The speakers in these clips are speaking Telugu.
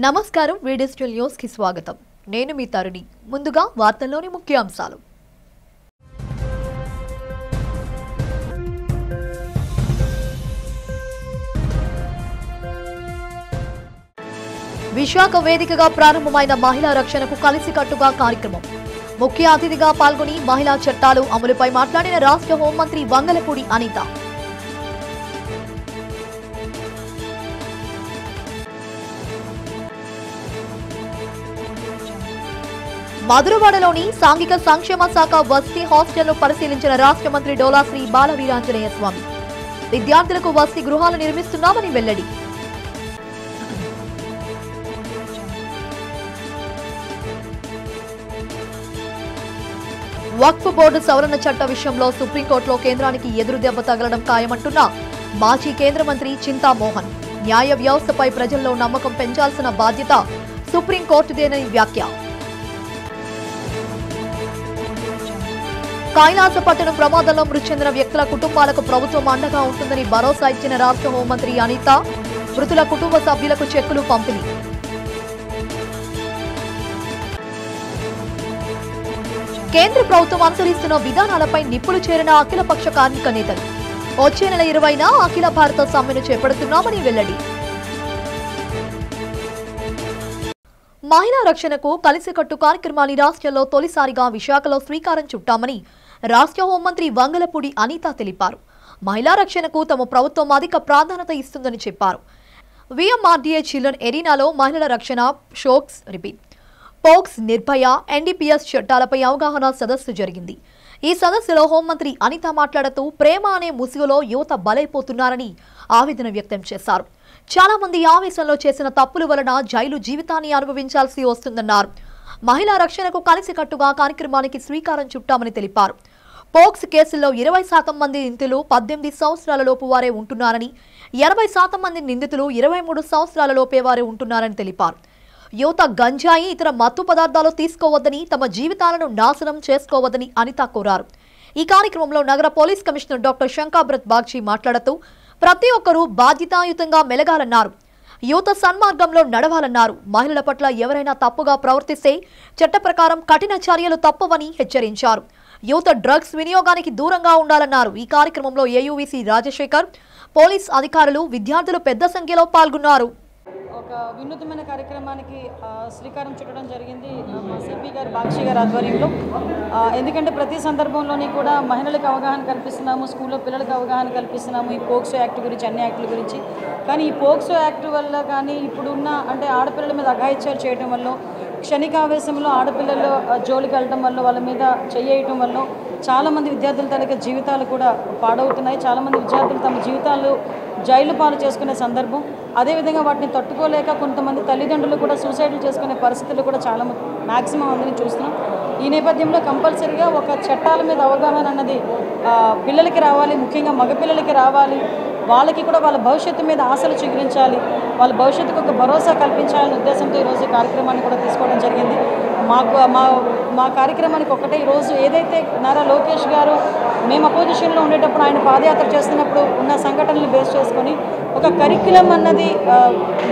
నమస్కారం వీడియోస్టల్ న్యూస్ కి స్వాగతం. నేను మీ తరుణి. ముందుగా వార్తల్లోని ముఖ్యాంశాలు. విశాఖ వేదికగా ప్రారంభమైన మహిళా రక్షణకు కలిసికట్టుగా కార్యక్రమం. ముఖ్య అతిథిగా పాల్గొని మహిళా చట్టాలు అమలుపై మాట్లాడిన రాష్ట్ర హోంమంత్రి వంగలపూడి అనిత. మధురవాడలోని సాంఘిక సంక్షేమ శాఖ వసతి హాస్టల్ను పరిశీలించిన రాష్ట్ర మంత్రి డోలాశ్రీ బాలవీరాంజనేయ స్వామి. విద్యార్థులకు వసతి గృహాలు నిర్మిస్తున్నామని వెల్లడి. వక్ఫ్ బోర్డు సవరణ చట్ట విషయంలో సుప్రీంకోర్టులో కేంద్రానికి ఎదురు దెబ్బ తగలడం ఖాయమంటున్న మాజీ కేంద్ర మంత్రి చింతామోహన్. న్యాయ వ్యవస్థపై ప్రజల్లో నమ్మకం పెంచాల్సిన బాధ్యత సుప్రీంకోర్టుదేనని వ్యాఖ్య. కైలాసపట్టణం ప్రమాదంలో మృతి చెందిన వ్యక్తుల కుటుంబాలకు ప్రభుత్వం అండగా ఉంటుందని భరోసా ఇచ్చిన రాష్ట్ర హోంమంత్రి అనిత. మృతుల కుటుంబ సభ్యులకు చెక్కులు పంపిణీ. కేంద్ర ప్రభుత్వం అనుసరిస్తున్న విధానాలపై నిప్పులు చేరిన అఖిలపక్ష కార్మిక నేతలు. వచ్చే నెల 20న అఖిల భారత సమ్మెను చేపడుతున్నామని వెల్లడి. మహిళా రక్షణకు కలిసికట్టు కార్యక్రమాన్ని రాష్ట్రంలో తొలిసారిగా విశాఖలో శ్రీకారం చుట్టామని రాష్ట్ర హోంమంత్రి వంగలపూడి అనిత తెలిపారు. మహిళా రక్షణకు తమ ప్రభుత్వం అధిక ప్రాధాన్యత ఇస్తుందని చెప్పారు. విఎంఆర్డీఏ చిల్డ్రన్ ఎరీనాలో మహిళల రక్షణ పోక్స్, నిర్భయ, ఎన్డీపీఎస్ చట్టాలపై అవగాహన సదస్సు జరిగింది. ఈ సదస్సులో హోంమంత్రి అనిత మాట్లాడుతూ ప్రేమ అనే ముసుగులో యువత బలైపోతున్నారని ఆవేదన వ్యక్తం చేశారు. చాలా మంది ఆవేశంలో చేసిన తప్పుల వలన జైలు జీవితాన్ని అనుభవించాల్సి వస్తుందన్నారు. మహిళా రక్షణకు కలిసికట్టుగా కార్యక్రమానికి శ్రీకారం చుట్టామని తెలిపారు. పోక్స్ కేసుల్లో 20% మంది నిందితులు 18 సంవత్సరాల లోపు వారే ఉంటున్నారని, 80% మంది నిందితులు 23 సంవత్సరాల లోపే వారే ఉంటున్నారని తెలిపారు. యువత గంజాయి, ఇతర మత్తు పదార్థాలు తీసుకోవద్దని, తమ జీవితాలను నాశనం చేసుకోవద్దని అనిత కోరారు. ఈ కార్యక్రమంలో నగర పోలీస్ కమిషనర్ డాక్టర్ శంకాబ్రత్ బాగ్చి మాట్లాడుతూ ప్రతి ఒక్కరూ బాధ్యతాయుతంగా మెలగాలన్నారు. యువత సన్మార్గంలో నడవాలన్నారు. మహిళల పట్ల ఎవరైనా తప్పుగా ప్రవర్తిస్తే చట్ట ప్రకారం కఠిన చర్యలు తప్పవని హెచ్చరించారు. యువత డ్రగ్స్ వినియోగానికి దూరంగా ఉండాలన్నారు. ఈ కార్యక్రమంలో ఏయూవీసీ రాజశేఖర్, పోలీస్ అధికారులు, విద్యార్థులు పెద్ద సంఖ్యలో పాల్గొన్నారు. ఒక వినూత్నమైన కార్యక్రమానికి శ్రీకారం చుట్టడం జరిగింది మా సిపి గారు బాక్షి గారి ఆధ్వర్యంలో. ఎందుకంటే ప్రతి సందర్భంలోని కూడా మహిళలకు అవగాహన కల్పిస్తున్నాము, స్కూల్లో పిల్లలకు అవగాహన కల్పిస్తున్నాము ఈ పోక్సో యాక్ట్ గురించి, అన్ని యాక్టుల గురించి. కానీ ఈ పోక్సో యాక్ట్ వల్ల కానీ ఇప్పుడున్న అంటే ఆడపిల్లల మీద అఘాయిత్యాలు చేయడం వల్ల, క్షణికావేశంలో ఆడపిల్లలు జోలికి వెళ్ళడం వల్ల, వాళ్ళ మీద చెయ్యటం వల్ల చాలామంది విద్యార్థుల తాలూకా జీవితాలు కూడా పాడవుతున్నాయి. చాలామంది విద్యార్థులు తమ జీవితాలు జైలు పాలు చేసుకునే సందర్భం. అదేవిధంగా వాటిని తట్టుకోలేక కొంతమంది తల్లిదండ్రులు కూడా సూసైడ్లు చేసుకునే పరిస్థితులు కూడా చాలా మ్యాక్సిమం అందరినీ చూస్తున్నాం. ఈ నేపథ్యంలో కంపల్సరీగా ఒక చట్టాల మీద అవగాహన అన్నది పిల్లలకి రావాలి, ముఖ్యంగా మగపిల్లలకి రావాలి. వాళ్ళకి కూడా వాళ్ళ భవిష్యత్తు మీద ఆశలు చిగురించాలి, వాళ్ళ భవిష్యత్తుకు ఒక భరోసా కల్పించాలనే ఉద్దేశంతో ఈరోజు ఈ కార్యక్రమాన్ని కూడా తీసుకోవడం జరిగింది. మా కార్యక్రమానికి ఒకటే ఈరోజు ఏదైతే నారా లోకేష్ గారు మేము అపోజిషన్లో ఉండేటప్పుడు ఆయన పాదయాత్ర చేస్తున్నప్పుడు ఉన్న సంఘటనలు బేస్ చేసుకొని ఒక కరిక్యులం అన్నది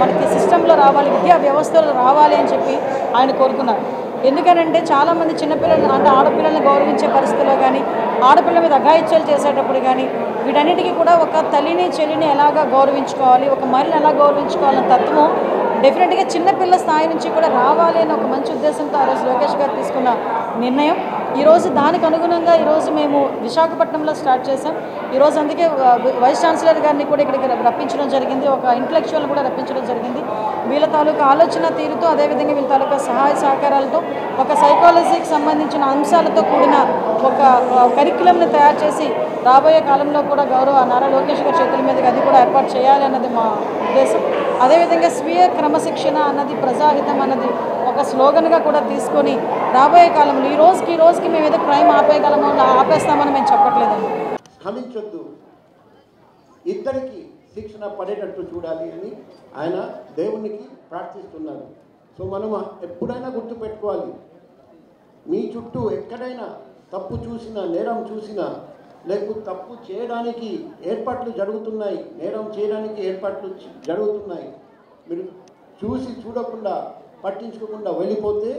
మనకి సిస్టంలో రావాలి, విద్యా వ్యవస్థలో రావాలి అని చెప్పి ఆయన కోరుకున్నారు. ఎందుకనంటే చాలామంది చిన్నపిల్లలు అంటే ఆడపిల్లల్ని గౌరవించే పరిస్థితుల్లో కానీ, ఆడపిల్లల మీద అఘాయిత్యాలు చేసేటప్పుడు కానీ వీటన్నిటికీ కూడా ఒక తల్లిని చెల్లిని ఎలాగా గౌరవించుకోవాలి, ఒక మహిళని ఎలా గౌరవించుకోవాలన్న తత్వం డెఫినెట్గా చిన్నపిల్ల స్థాయి నుంచి కూడా రావాలి అని ఒక మంచి ఉద్దేశంతో ఆ రోజు లోకేష్ గారు తీసుకున్న నిర్ణయం. ఈరోజు దానికి అనుగుణంగా ఈరోజు మేము విశాఖపట్నంలో స్టార్ట్ చేసాం. ఈరోజు అందుకే వైస్ ఛాన్సలర్ గారిని కూడా ఇక్కడికి రప్పించడం జరిగింది, ఒక ఇంటలెక్చువల్ కూడా రప్పించడం జరిగింది. వీళ్ళ తాలూకా ఆలోచన తీరుతో, అదేవిధంగా వీళ్ళ తాలూకా సహాయ సహకారాలతో, ఒక సైకాలజీకి సంబంధించిన అంశాలతో కూడిన ఒక కరిక్యులంని తయారు చేసి రాబోయే కాలంలో కూడా గౌరవ నారా లోకేష్ గారి చేతుల మీదుగా అది కూడా ఏర్పాటు చేయాలి అన్నది మా ఉద్దేశం. అదేవిధంగా స్వీయ క్రమశిక్షణ అన్నది, ప్రజాహితం అన్నది ఒక స్లోగన్గా కూడా తీసుకొని రాబోయే కాలంలో ఈ రోజుకి మేము ఏదో క్రైమ్ ఆపేస్తామని మేము చెప్పట్లేదండి. క్షమించొద్దు, ఇద్దరికి శిక్షణ పడేటట్టు చూడాలి అని ఆయన దేవునికి ప్రార్థిస్తున్నారు. సో మనం ఎప్పుడైనా గుర్తుపెట్టుకోవాలి, మీ చుట్టూ ఎక్కడైనా తప్పు చూసినా, నేరం చూసినా, లేకపోతే తప్పు చేయడానికి ఏర్పాట్లు జరుగుతున్నాయి, నేరం చేయడానికి ఏర్పాట్లు జరుగుతున్నాయి, మీరు చూడకుండా పట్టించుకోకుండా వెళ్ళిపోతే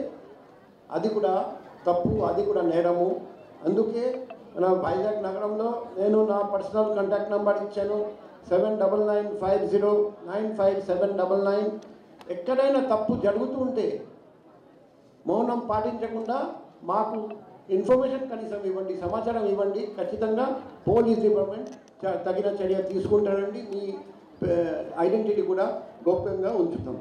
అది కూడా తప్పు, అది కూడా నేరము. అందుకే మన వైజాగ్ నగరంలో నేను నా పర్సనల్ కాంటాక్ట్ నెంబర్ ఇచ్చాను 7995095799. ఎక్కడైనా తప్పు జరుగుతూ ఉంటే మౌనం పాటించకుండా మాకు ఇన్ఫర్మేషన్ కనీసం ఇవ్వండి, సమాచారం ఇవ్వండి. ఖచ్చితంగా పోలీస్ డిపార్ట్మెంట్ తగిన చర్య తీసుకుంటారండి. మీ ఐడెంటిటీ కూడా గోప్యంగా ఉంచుతాం.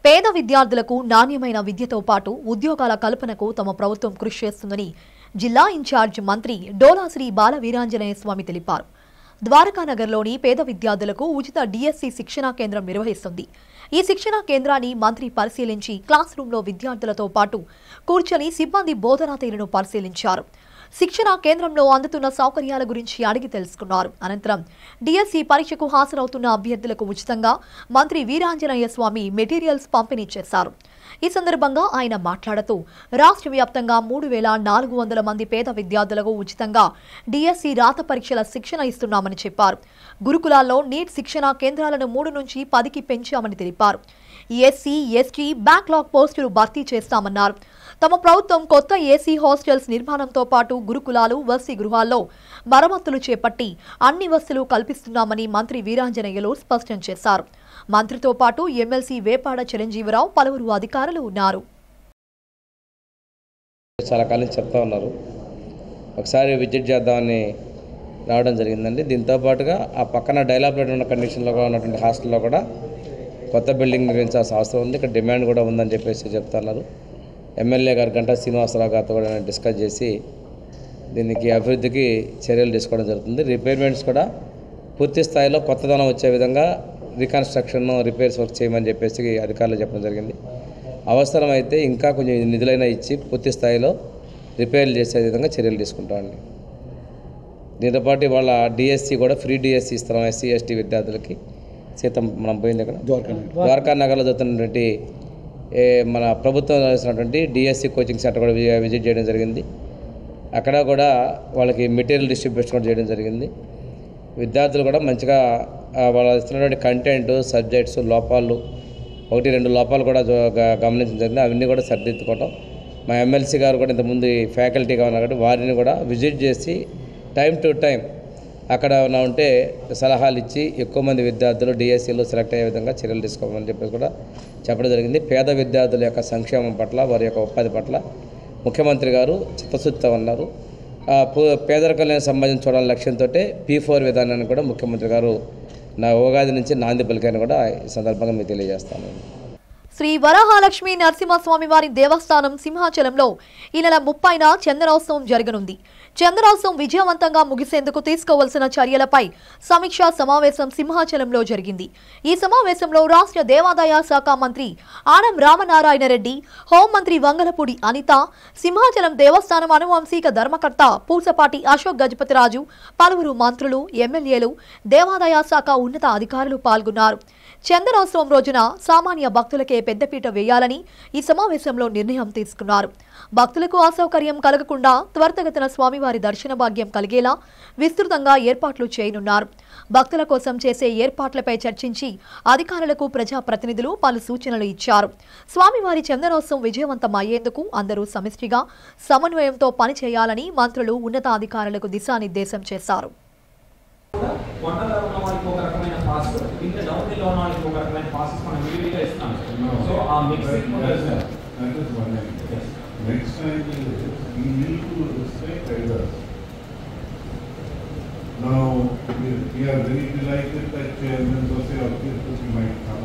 పేద విద్యార్థులకు నాణ్యమైన విద్యతో పాటు ఉద్యోగాల కల్పనకు తమ ప్రభుత్వం కృషి చేస్తుందని జిల్లా ఇన్ఛార్జ్ మంత్రి డోలాశ్రీ బాల వీరాంజనేయ స్వామి తెలిపారు. ద్వారకానగర్లోని పేద విద్యార్థులకు ఉచిత డిఎస్సి శిక్షణా కేంద్రం నిర్వహిస్తుంది. ఈ శిక్షణా కేంద్రాన్ని మంత్రి పరిశీలించి క్లాస్ రూంలో విద్యార్థులతో పాటు కూర్చొని సిబ్బంది బోధనా తీరును పరిశీలించారు. శిక్షణా కేంద్రంలో అందుతున్న సౌకర్యాల గురించి అడిగి తెలుసుకున్నారు. అనంతరం డిఎస్సి పరీక్షకు హాజరవుతున్న అభ్యర్థులకు ఉచితంగా మంత్రి వీరాంజనేయ స్వామి మెటీరియల్స్ పంపిణీ చేశారు. ఈ సందర్భంగా ఆయన మాట్లాడుతూ రాష్ట్ర వ్యాప్తంగా 3400 మంది పేద విద్యార్థులకు ఉచితంగా డిఎస్సి రాత పరీక్షల శిక్షణ ఇస్తున్నామని చెప్పారు. గురుకులాల్లో నీట్ శిక్షణా కేంద్రాలను 3 నుంచి 10కి పెంచామని తెలిపారు. ఎస్సీ, ఎస్టీ బ్యాక్లాగ్ పోస్టులు భర్తీ చేస్తామన్నారు. తమ ప్రభుత్వం కొత్త ఏసీ హాస్టల్స్ నిర్మాణంతో పాటు గురుకులాలు, వసతి గృహాల్లో మరమ్మతులు చేపట్టి అన్ని వసతులు కల్పిస్తున్నామని మంత్రి వీరాంజనేయులు స్పష్టం చేశారు. మంత్రితో పాటు ఎమ్మెల్సీ వేపాడ చిరంజీవిరావు, పలువురు అధికారులు ఉన్నారు. చాలా కాలం చెప్తా ఉన్నారు, ఒకసారి విజిట్ చేద్దామని రావడం జరిగిందండి. దీంతో పాటుగా ఆ పక్కన డైలాప్లెట్ ఉన్న కండిషన్లో ఉన్నటువంటి హాస్టల్లో కూడా కొత్త బిల్డింగ్ నిర్మించాల్సిన అవసరం ఉంది. ఇక్కడ డిమాండ్ కూడా ఉందని చెప్పేసి చెప్తున్నారు. ఎమ్మెల్యే గారు గంటా శ్రీనివాసరావు గారితో కూడా డిస్కస్ చేసి దీనికి అభివృద్ధికి చర్యలు తీసుకోవడం జరుగుతుంది. రిపేర్మెంట్స్ కూడా పూర్తి స్థాయిలో కొత్తదనం వచ్చే విధంగా రీకన్స్ట్రక్షన్, రిపేర్స్ వర్క్ చేయమని చెప్పేసి అధికారులు చెప్పడం జరిగింది. అవసరమైతే ఇంకా కొంచెం నిధులైనా ఇచ్చి పూర్తి స్థాయిలో రిపేర్లు చేసే విధంగా చర్యలు తీసుకుంటామండి. దీంతో పాటు ఇవాళ డిఎస్సి కూడా ఫ్రీ డిఎస్సి ఇస్తున్నాం ఎస్సీ, ఎస్టీ విద్యార్థులకి. మనం పోయింది అక్కడ ద్వారకా నగర్లో జరుగుతున్నటువంటి మన ప్రభుత్వం చేసినటువంటి డిఎస్సి కోచింగ్ సెంటర్ కూడా విజిట్ చేయడం జరిగింది. అక్కడ కూడా వాళ్ళకి మెటీరియల్ డిస్ట్రిబ్యూషన్ కూడా చేయడం జరిగింది. విద్యార్థులు కూడా మంచిగా వాళ్ళు ఇస్తున్నటువంటి కంటెంట్, సబ్జెక్ట్స్ లోపాలు 1-2 లోపాలు కూడా గమనించడం జరిగింది. అవన్నీ కూడా సరిదిద్దుకోవటం. మా ఎమ్మెల్సీ గారు కూడా ఇంతకుముందు ఫ్యాకల్టీగా ఉన్నారు కాబట్టి వారిని కూడా విజిట్ చేసి టైం టు టైం అక్కడ ఉంటే సలహాలు ఇచ్చి ఎక్కువ మంది విద్యార్థులు డిఎస్సిలో సెలెక్ట్ అయ్యే విధంగా చర్యలు తీసుకోమని చెప్పేసి కూడా చెప్పడం జరిగింది. పేద విద్యార్థుల యొక్క సంక్షేమం పట్ల, వారి యొక్క ఉపాధి పట్ల ముఖ్యమంత్రి గారు చిత్తశుద్ధితో ఉన్నారు. పేదరికాలకు సంబంధించి చూడాలని లక్ష్యంతో P4 విధానాన్ని కూడా ముఖ్యమంత్రి గారు నా ఉగాది నుంచి నాంది పలికాయని కూడా ఈ సందర్భంగా మీకు తెలియజేస్తాను. శ్రీ వరహాలక్ష్మి నరసింహస్వామి వారి దేవస్థానం సింహాచలంలో ఈ నెల 30న చందనోత్సవం జరగనుంది. చందనోత్సవం విజయవంతంగా ముగిసేందుకు తీసుకోవాల్సిన చర్యలపై సమీక్షా సమావేశం సింహాచలంలో జరిగింది. ఈ సమావేశంలో రాష్ట్ర దేవాదాయ శాఖ మంత్రి ఆనం రామనారాయణ రెడ్డి, హోంమంత్రి వంగలపూడి అనిత, సింహాచలం దేవస్థానం అనువంశిక ధర్మకర్త పూసపాటి అశోక్ గజపతిరాజు, పలువురు మంత్రులు, ఎమ్మెల్యేలు, దేవాదాయ శాఖ ఉన్నత అధికారులు పాల్గొన్నారు. చందనోత్సవం రోజున సామాన్య భక్తులకే పెద్దపీట వేయాలని ఈ సమావేశంలో నిర్ణయం తీసుకున్నారు. భక్తులకు అసౌకర్యం కలగకుండా త్వరితగతిన స్వామివారి దర్శన భాగ్యం కలిగేలా విస్తృతంగా ఏర్పాట్లు చేయనున్నారు. భక్తుల కోసం చేసే ఏర్పాట్లపై చర్చించి అధికారులకు ప్రజాప్రతినిధులు పలు సూచనలు ఇచ్చారు. స్వామివారి చందనోత్సవం విజయవంతం అయ్యేందుకు అందరూ సమిష్టిగా సమన్వయంతో పనిచేయాలని మంత్రులు ఉన్నతాధికారులకు దిశానిర్దేశం చేశారు. Next time we need to respect elders. Now we are very delighted that chairman of the Tirupati might come.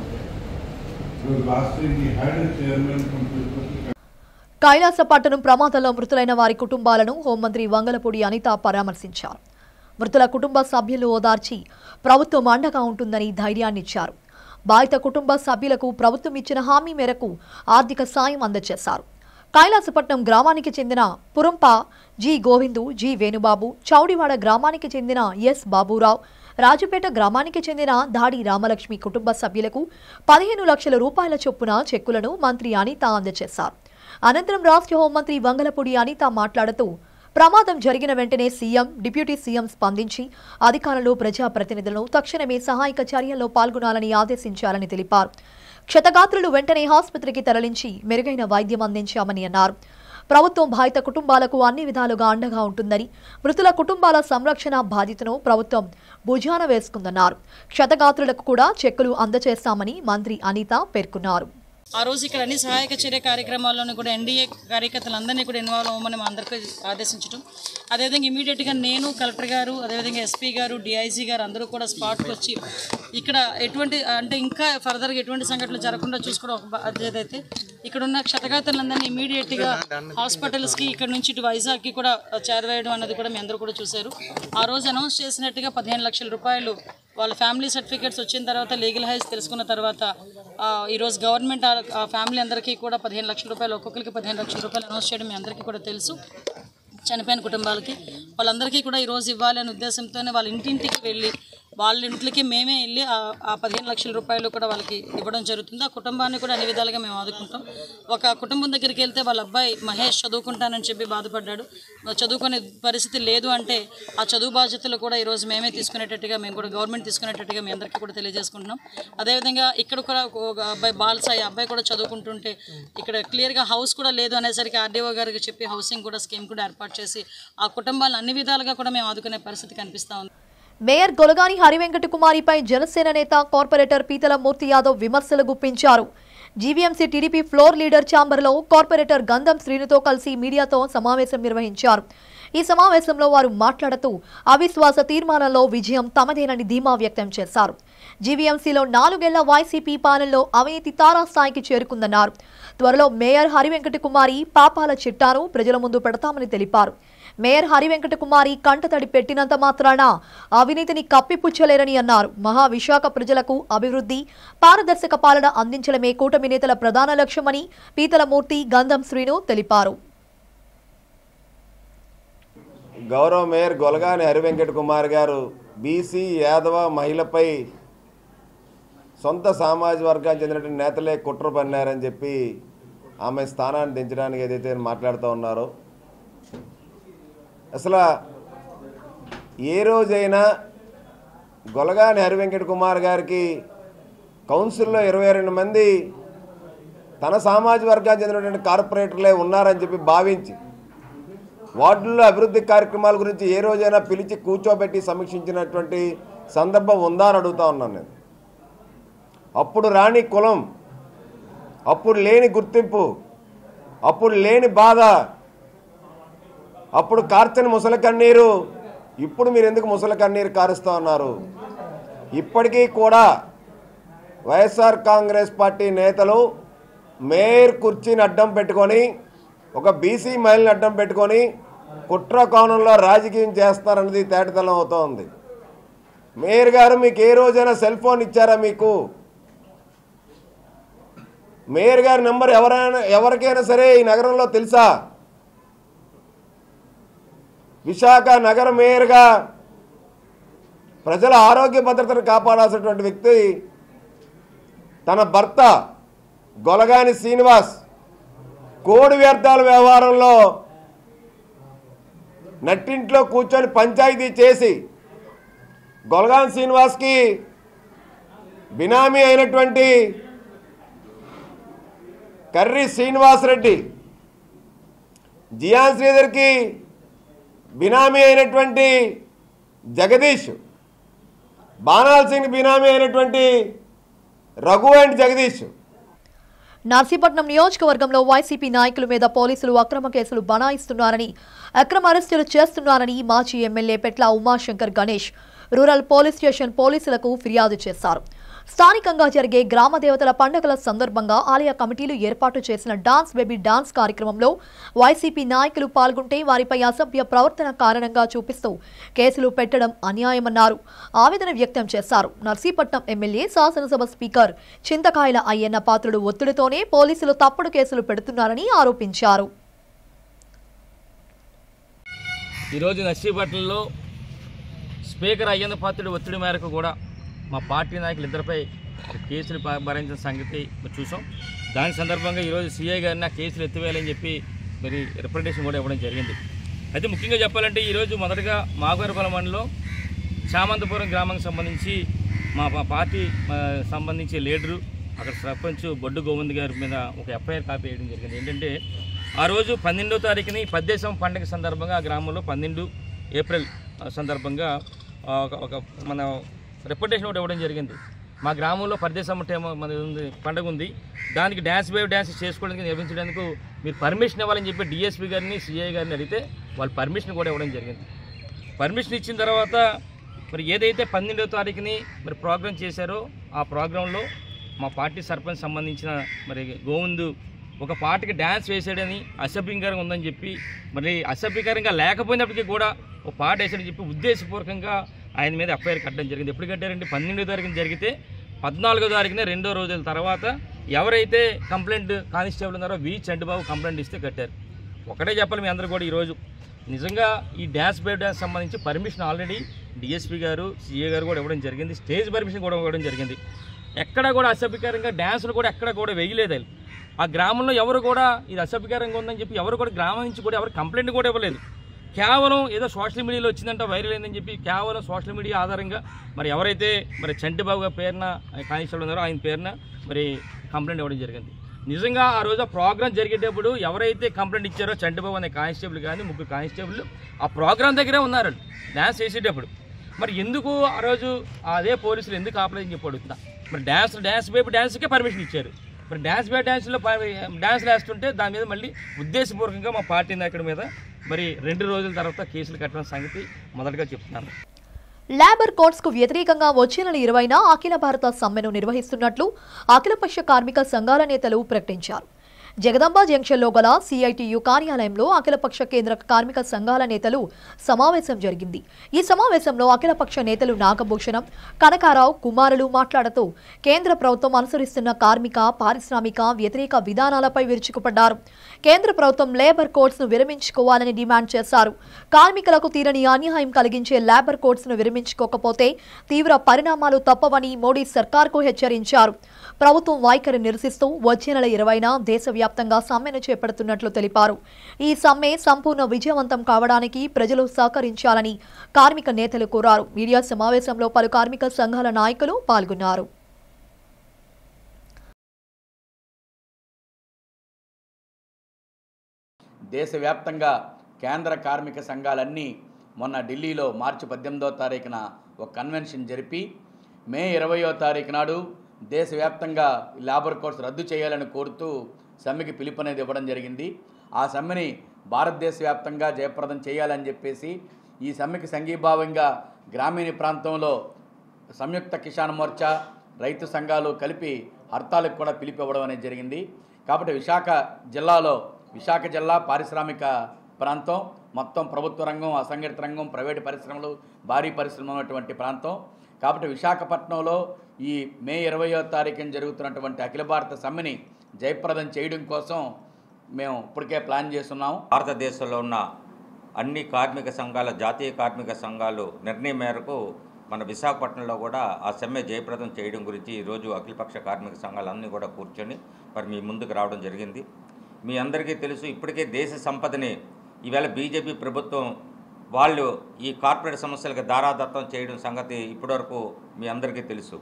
Because last time we had a chairman from Tirupati. కైలాసపట్టణం ప్రమాదంలో మృతులైన వారి కుటుంబాలను హోంమంత్రి వంగలపూడి అనిత పరామర్శించారు. మృతుల కుటుంబ సభ్యులు ఓదార్చి ప్రభుత్వం అండగా ఉంటుందని ధైర్యాన్నిచ్చారు. బాధిత కుటుంబ సభ్యులకు ప్రభుత్వం ఇచ్చిన హామీ మేరకు ఆర్థిక సాయం అందజేశారు. కైలాసపట్నం గ్రామానికి చెందిన పురంప జి గోవిందు, జి వేణుబాబు, చౌడివాడ గ్రామానికి చెందిన ఎస్ బాబురావు, రాజుపేట గ్రామానికి చెందిన దాడి రామలక్ష్మి కుటుంబ సభ్యులకు 15 లక్షల రూపాయల చొప్పున చెక్కులను మంత్రి అనిత అందజేశారు. అనంతరం రాష్ట్ర హోంమంత్రి వంగలపూడి అనిత మాట్లాడుతూ ప్రమాదం జరిగిన వెంటనే సీఎం, డిప్యూటీ సీఎం స్పందించి అధికారులు, ప్రజాప్రతినిధులను తక్షణమే సహాయక చర్యల్లో పాల్గొనాలని ఆదేశించాలని తెలిపారు. క్షతగాత్రులు వెంటనే ఆసుపత్రికి తరలించి మెరుగైన వైద్యం అందించామని అన్నారు. ప్రభుత్వం బాధిత కుటుంబాలకు అన్ని విధాలుగా అండగా ఉంటుందని, మృతుల కుటుంబాల సంరక్షణ బాధ్యతను ప్రభుత్వం భుజాన వేసుకుందన్నారు. క్షతగాత్రులకు కూడా చెక్కులు అందజేస్తామని మంత్రి అనిత పేర్కొన్నారు. ఆ రోజు ఇక్కడ అన్ని సహాయక చర్య కార్యక్రమాల్లోనూ కూడా ఎన్డీఏ కార్యకర్తలందరినీ కూడా ఇన్వాల్వ్ అవ్వమని మా అందరికీ ఆదేశించడం, అదేవిధంగా ఇమీడియట్గా నేను, కలెక్టర్ గారు, అదేవిధంగా ఎస్పీ గారు, డిఐజీ గారు అందరూ కూడా స్పాట్కి వచ్చి ఇక్కడ ఎటువంటి అంటే ఇంకా ఫర్దర్గా ఎటువంటి సంఘటనలు జరగకుండా చూసుకోవడం ఒక బాధ్యత అయితే, ఇక్కడ ఉన్న క్షతగాత్రులందరినీ ఇమీడియట్గా హాస్పిటల్స్కి ఇక్కడ నుంచి ఇటు వైజాగ్కి కూడా చేరవేయడం అన్నది కూడా మీ అందరూ కూడా చూశారు. ఆ రోజు అనౌన్స్ చేసినట్టుగా 15 లక్షల రూపాయలు వాళ్ళ ఫ్యామిలీ సర్టిఫికేట్స్ వచ్చిన తర్వాత, లీగల్ హైస్ తెలుసుకున్న తర్వాత ఈరోజు గవర్నమెంట్ ఆ ఫ్యామిలీ అందరికీ కూడా 15 లక్షల రూపాయలు, ఒక్కొక్కరికి 15 లక్షల రూపాయలు అనౌన్స్ చేయడం మీ అందరికీ కూడా తెలుసు. చనిపోయిన కుటుంబాలకి వాళ్ళందరికీ కూడా ఈరోజు ఇవ్వాలి అనే ఉద్దేశంతోనే వాళ్ళ ఇంటింటికి వెళ్ళి వాళ్ళ ఇంట్లోకి మేమే వెళ్ళి ఆ 15 లక్షల రూపాయలు కూడా వాళ్ళకి ఇవ్వడం జరుగుతుంది. ఆ కుటుంబాన్ని కూడా అన్ని విధాలుగా మేము ఆదుకుంటాం. ఒక కుటుంబం దగ్గరికి వెళ్తే వాళ్ళ అబ్బాయి మహేష్ చదువుకుంటానని చెప్పి బాధపడ్డాడు, చదువుకునే పరిస్థితి లేదు అంటే ఆ చదువు బాధ్యతలు కూడా ఈరోజు మేమే తీసుకునేటట్టుగా, మేము కూడా గవర్నమెంట్ తీసుకునేటట్టుగా మీ అందరికీ కూడా తెలియజేసుకుంటున్నాం. అదేవిధంగా ఇక్కడ కూడా ఒక అబ్బాయి బాలసాయి అబ్బాయి కూడా చదువుకుంటుంటే ఇక్కడ క్లియర్గా హౌస్ కూడా లేదు అనేసరికి ఆర్డీఓ గారికి చెప్పి హౌసింగ్ కూడా స్కీమ్ కూడా ఏర్పాటు చేసి ఆ కుటుంబాలను అన్ని విధాలుగా కూడా మేము ఆదుకునే పరిస్థితి కనిపిస్తూ ఉంది. మేయర్ గొలగాని హరివెంకట కుమారిపై జనసేన నేత కార్పొరేటర్ పీతల మూర్తి యాదవ్ విమర్శలు గుప్పించారు. జీవీఎంసీ టీడీపీ ఫ్లోర్ లీడర్ ఛాంబర్లో కార్పొరేటర్ గంధం శ్రీనుతో కలిసి మీడియాతో సమావేశం నిర్వహించారు. ఈ సమావేశంలో వారు మాట్లాడుతూ అవిశ్వాస తీర్మానంలో విజయం తమదేనని ధీమా వ్యక్తం చేశారు. జీవీఎంసీలో 4 ఏళ్ల వైసీపీ పాలనలో అవినీతి తారాస్థాయికి చేరుకుందన్నారు. త్వరలో మేయర్ హరివెంకట కుమారి పాపాల చిట్టాను ప్రజల ముందు పెడతామని తెలిపారు. మేయర్ హరివెంకట కుమారి కంటతడి పెట్టినంత మాత్రాన అవినీతిని కప్పిపుచ్చలేరని అన్నారు. మహావిశాఖ ప్రజలకు అభివృద్ధి, పారదర్శక పాలన అందించడమే కూటమి నేతల ప్రధాన లక్ష్యమని పీతల మూర్తి, గంధం శ్రీను తెలిపారు. గౌరవ మేయర్ గొలగాని హరివెంకట కుమార్ గారు బీసీ యాదవ మహిళపై సొంత సామాజిక వర్గానికి చెందినటువంటి నేతలే కుట్ర పన్నారని చెప్పి ఆమె స్థానాన్ని దించడానికి ఏదైతే మాట్లాడుతూ ఉన్నారో, అసలు ఏ రోజైనా గొలగాని హరివెంకట కుమార్ గారికి కౌన్సిల్లో 22 మంది తన సామాజిక వర్గానికి చెందినటువంటి కార్పొరేటర్లే ఉన్నారని చెప్పి భావించి వార్డుల్లో అభివృద్ధి కార్యక్రమాల గురించి ఏ రోజైనా పిలిచి కూర్చోబెట్టి సమీక్షించినటువంటి సందర్భం ఉందా అని అడుగుతా ఉన్నాను నేను. అప్పుడు రాని కులం, అప్పుడు లేని గుర్తింపు, అప్పుడు లేని బాధ, అప్పుడు కార్చని ముసలి కన్నీరు, ఇప్పుడు మీరు ఎందుకు ముసలి కన్నీరు కారుస్తూ ఉన్నారు? ఇప్పటికీ కూడా వైఎస్ఆర్ కాంగ్రెస్ పార్టీ నేతలు మేయర్ కుర్చీని అడ్డం పెట్టుకొని, ఒక బీసీ మహిళని అడ్డం పెట్టుకొని కుట్ర కోణంలో రాజకీయం చేస్తారన్నది తేటతెల్లం అవుతోంది. మేయర్ గారు మీకు ఏ రోజైనా సెల్ ఫోన్ ఇచ్చారా? మీకు మేయర్ గారి నెంబర్ ఎవరికైనా సరే ఈ నగరంలో తెలుసా? విశాఖ నగర మేయర్గా ప్రజల ఆరోగ్య భద్రతను కాపాడాల్సినటువంటి వ్యక్తి తన భర్త గొలగాని శ్రీనివాస్ కోడి వ్యర్థాల వ్యవహారంలో నట్టింట్లో కూర్చొని పంచాయతీ చేసి గొలగాని శ్రీనివాస్కి బినామీ అయినటువంటి కర్రీ శ్రీనివాసరెడ్డి, జియాన్ శ్రీధర్కి బినామీ అయినటువంటి జగదీష్, బానాల్ సింగ్ బినామీ అయినటువంటి రఘు అండ్ జగదీష్. నర్సీపట్నం నియోజకవర్గంలో వైసీపీ నాయకుల మీద పోలీసులు అక్రమ కేసులు బనాయిస్తున్నారని, అక్రమ అరెస్టులు చేస్తున్నారని మాజీ MLA Petla Umashankar Ganesh rural police station పోలీసులకు ఫిర్యాదు చేశారు. స్థానికంగా జరిగే గ్రామ దేవతల పండుగల సందర్భంగా ఆలయ కమిటీలు ఏర్పాటు చేసిన డాన్స్ బేబీ డాన్స్ కార్యక్రమంలో వైసీపీ నాయకులు పాల్గొంటే వారిపై అసభ్య ప్రవర్తన కారణంగా చూపిస్తూ కేసులు పెట్టడం అన్యాయమన్నారు. ఆవేదన వ్యక్తం చేశారు. నర్సీపట్నం ఎమ్మెల్యే, శాసనసభ స్పీకర్ చింతకాయల అయ్యన్న పాత్రుడు ఒత్తిడితోనే పోలీసులు తప్పుడు కేసులు పెడుతున్నారని ఆరోపించారు. ఈరోజు నర్సీపట్నంలో స్పీకర్ అయ్యన్న పాత్రుడు ఒత్తిడి మేరకు కూడా మా పార్టీ నాయకులు ఇద్దరిపై కేసులు భరించిన సంగతి చూసాం. దాని సందర్భంగా ఈరోజు సీఐ గారిని ఆ కేసులు ఎత్తివేయాలని చెప్పి మరి రిప్రజెంటేషన్ కూడా ఇవ్వడం జరిగింది. అయితే ముఖ్యంగా చెప్పాలంటే ఈరోజు మొదటగా మాగవరపల్లి మండలంలో చామంతపురం గ్రామానికి సంబంధించి మా పార్టీ సంబంధించి లీడరు అక్కడ సర్పంచ్ బొడ్డు గోవింద్ గారి మీద ఒక ఎఫ్ఐఆర్ కాపీ వేయడం జరిగింది. ఏంటంటే ఆ రోజు 12వ తారీఖుని పద్దేశం పండుగ సందర్భంగా ఆ గ్రామంలో 12 ఏప్రిల్ సందర్భంగా ఒక మన రిప్రజెంటేషన్ ఒకటి ఇవ్వడం జరిగింది. మా గ్రామంలో పరదేశం మన పండుగ ఉంది, దానికి డ్యాన్స్ చేసుకోవడానికి నిర్వహించడానికి మీరు పర్మిషన్ ఇవ్వాలని చెప్పి డిఎస్పీ గారిని సిఐ గారిని అడిగితే వాళ్ళు పర్మిషన్ కూడా ఇవ్వడం జరిగింది. పర్మిషన్ ఇచ్చిన తర్వాత మరి ఏదైతే 12వ తారీఖుని మరి ప్రోగ్రాం చేశారో ఆ ప్రోగ్రాంలో మా పార్టీ సర్పంచ్ సంబంధించిన మరి గోవిందు ఒక పాటకి డ్యాన్స్ వేసాడని అసభ్యంకరంగా ఉందని చెప్పి, మరి అసభ్యకరంగా లేకపోయినప్పటికీ కూడా ఒక పాట వేసాడని చెప్పి ఉద్దేశపూర్వకంగా ఆయన మీద ఎఫ్ఐఆర్ కట్టడం జరిగింది. ఎప్పుడు కట్టారంటే 12వ తారీఖున జరిగితే 14వ తారీఖున 2 రోజుల తర్వాత ఎవరైతే కంప్లైంట్ కానిస్టేబుల్ ఉన్నారో చంటిబాబు కంప్లైంట్ ఇస్తే కట్టారు. ఒకటే చెప్పాలి మీ అందరూ కూడా ఈరోజు నిజంగా ఈ డ్యాన్స్ సంబంధించి పర్మిషన్ ఆల్రెడీ డిఎస్పీ గారు సిఏ గారు కూడా ఇవ్వడం జరిగింది, స్టేజ్ పర్మిషన్ కూడా ఇవ్వడం జరిగింది. ఎక్కడ కూడా అసభ్యకరంగా డ్యాన్సులు కూడా ఎక్కడ కూడా వేయలేదు. ఆ గ్రామంలో ఎవరు కూడా ఇది అసభ్యకరంగా ఉందని చెప్పి ఎవరు కూడా గ్రామం నుంచి కూడా ఎవరు కంప్లైంట్ కూడా ఇవ్వలేదు. కేవలం ఏదో సోషల్ మీడియాలో వచ్చిందంట, వైరల్ అయిందని చెప్పి కేవలం సోషల్ మీడియా ఆధారంగా మరి ఎవరైతే మరి చంటిబాబు గారి పేరున కానిస్టేబుల్ ఉన్నారో ఆయన పేరున మరి కంప్లైంట్ ఇవ్వడం జరిగింది. నిజంగా ఆ రోజు ఆ ప్రోగ్రాం జరిగేటప్పుడు ఎవరైతే కంప్లైంట్ ఇచ్చారో చంటిబాబు అనే కానిస్టేబుల్ కానీ 3 కానిస్టేబుల్ ఆ ప్రోగ్రాం దగ్గరే ఉన్నారు డ్యాన్స్ వేసేటప్పుడు. మరి ఎందుకు ఆ రోజు అదే పోలీసులు ఎందుకు ఆపలేదని చెప్పి అడుగుతున్నా. మరి డ్యాన్స్కే పర్మిషన్ ఇచ్చారు. మరి డ్యాన్స్లో డ్యాన్స్లు వేస్తుంటే దాని మీద మళ్ళీ ఉద్దేశపూర్వకంగా మా పార్టీ నాయకుడి మీద మరి 2 రోజుల తర్వాత కేసులు కట్టడం సంగతి మొదటగా చెప్తున్నాను. లేబర్ కోడ్స్ కు వ్యతిరేకంగా వచ్చే నెల 20న అఖిల భారత సమ్మెను నిర్వహిస్తున్నట్లు అఖిలపక్ష కార్మిక సంఘాల నేతలు ప్రకటించారు. జగదంబ జంక్షన్లో గల సిఐటియు కార్యాలయంలో అఖిలపక్ష కేంద్ర కార్మిక సంఘాల నేతలు సమావేశం జరిగింది. ఈ సమావేశంలో అఖిలపక్ష నేతలు నాగభూషణం, కనకారావు, కుమారులు మాట్లాడుతూ కేంద్ర ప్రభుత్వం అనుసరిస్తున్న కార్మిక, పారిశ్రామిక వ్యతిరేక విధానాలపై విరుచుకుపడ్డారు. కేంద్ర ప్రభుత్వం లేబర్ కోడ్స్ ను విరమించుకోవాలని డిమాండ్ చేశారు. కార్మికులకు తీరని అన్యాయం కలిగించే లేబర్ కోడ్స్ ను విరమించుకోకపోతే తీవ్ర పరిణామాలు తప్పవని మోడీ సర్కార్కు హెచ్చరించారు. ప్రభుత్వం వైఖరి నిరసిస్తూ వచ్చే నెల 20న దేశవ్యాప్తంగా సమ్మెను చేపడుతున్నట్లు తెలిపారు. ఈ సమ్మె సంపూర్ణ విజయవంతం కావడానికి ప్రజలు సహకరించాలని కార్మిక నేతలు కోరారు. మీడియా సమావేశంలో పలు కార్మిక సంఘాల నాయకులు పాల్గొన్నారు. దేశవ్యాప్తంగా కేంద్ర కార్మిక సంఘాలన్నీ మొన్న ఢిల్లీలో మార్చి 18వ తారీఖున ఒక కన్వెన్షన్ జరిపి మే 20వ తారీఖు నాడు దేశవ్యాప్తంగా లేబర్ కోడ్స్ రద్దు చేయాలని కోరుతూ సమ్మెకి పిలుపునేది ఇవ్వడం జరిగింది. ఆ సమ్మెని భారతదేశ వ్యాప్తంగా జయప్రదం చేయాలని చెప్పేసి ఈ సమ్మెకి సంఘీభావంగా గ్రామీణ ప్రాంతంలో సంయుక్త కిసాన్ మోర్చా, రైతు సంఘాలు కలిపి హర్తాలకు కూడా పిలిపివ్వడం అనేది జరిగింది. కాబట్టి విశాఖ జిల్లా పారిశ్రామిక ప్రాంతం, మొత్తం ప్రభుత్వ రంగం, అసంఘటిత రంగం, ప్రైవేటు పరిశ్రమలు, భారీ పరిశ్రమలు ఉన్నటువంటి ప్రాంతం. కాబట్టి విశాఖపట్నంలో ఈ మే 20వ తారీఖున జరుగుతున్నటువంటి అఖిల భారత సమ్మెని జయప్రదం చేయడం కోసం మేము ఇప్పటికే ప్లాన్ చేస్తున్నాం. భారతదేశంలో ఉన్న అన్ని కార్మిక సంఘాల, జాతీయ కార్మిక సంఘాలు నిర్ణయం మేరకు మన విశాఖపట్నంలో కూడా ఆ సమ్మె జయప్రదం చేయడం గురించి ఈరోజు అఖిలపక్ష కార్మిక సంఘాలన్నీ కూడా కూర్చొని మరి మీ ముందుకు రావడం జరిగింది. మీ అందరికీ తెలుసు, ఇప్పటికే దేశ సంపదని ఈవేళ బీజేపీ ప్రభుత్వం వాళ్ళు ఈ కార్పొరేట్ సమస్యలకు దారాదత్తం చేయడం సంగతి ఇప్పటివరకు మీ అందరికీ తెలుసు.